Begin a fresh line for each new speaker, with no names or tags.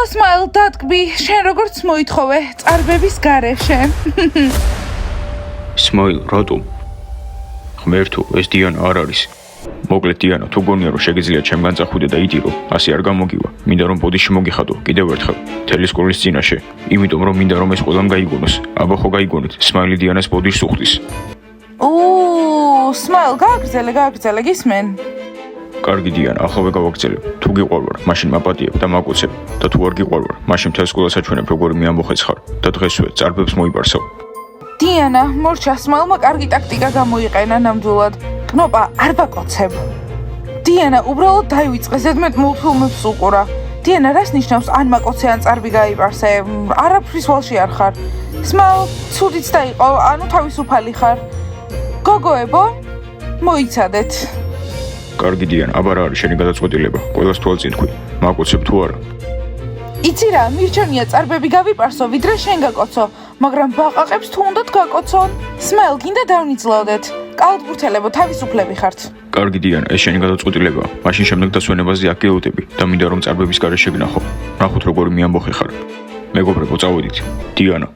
Smile, დატკბი, შენ როგორც მოითხოვე, წარბების გარეშე.
Smile, რატომ? ღმერთო, ეს დიანა არ არის. მოკლედ დიანა, თუ გონია რომ შეგიძლია ჩემგან წახვიდე და იტირო, ასე არ გამოგივა. მინდა რომ ბოდიში მოგიხადო, კიდევ ერთხელ, მთელი სკოლის წინაშე, იმიტომ რომ მინდა რომ ეს ყველამ გაიგონოს. აბა ხო გაიგონეთ, Smile დიანას ბოდიშს უხდის.
Smile, გააგრძელე, გისმენ?
კარგი დიანა, ახლა გავაგრძელებ. თუ გიყვარვარ, მაშინ მაპატიებ და მაკოცებ. და თუ არ გიყვარვარ, მაშინ მთელ სკოლას აჩვენებ როგორი მეამბოხეც ხარ და დღესვე წარბებს მოიპარსავ.
დიანა, მორჩა, Smile-მა კარგი ტაქტიკა გამოიყენა ნამდვილად. კნოპა, არ ვაკოცებ. დიანა, უბრალოდ დაივიწყე, ზედმეტ მულტფილმებს უყურა. დიანა, რას ნიშნავს ან მაკოცე, ან წარბი გაიპარსე? არაფრის ვალში არ ხარ. Smile, ცუდიც დაიყო, ანუ თავისუფალი ხარ. გოგოებო, მოიცადეთ.
კარგი დიანა, აბა რა არის შენი გადაწყვეტილება? ყველას თვალწინ თქვი. მაკოცებ თუ არა?
იცი რა, მირჩევნია წარბები გავიპარსო, ვიდრე შენ გაკოცო, მაგრამ ბაყაყებს თუ უნდათ გაკოცონ? Smile, გინდა დავნიძლოდეთ. კალათბურთელებო, თავისუფლები ხართ.
კარგი დიანა, ეს შენი გადაწყვეტილებაა. მაშინ შემდეგ დასვენებაზე აქ გეოდები და მინდა რომ წარბების გარეშე გნახო. ნახოთ როგორი მეამბოხე ხარ. მეგობრებო, წავედით. დიანა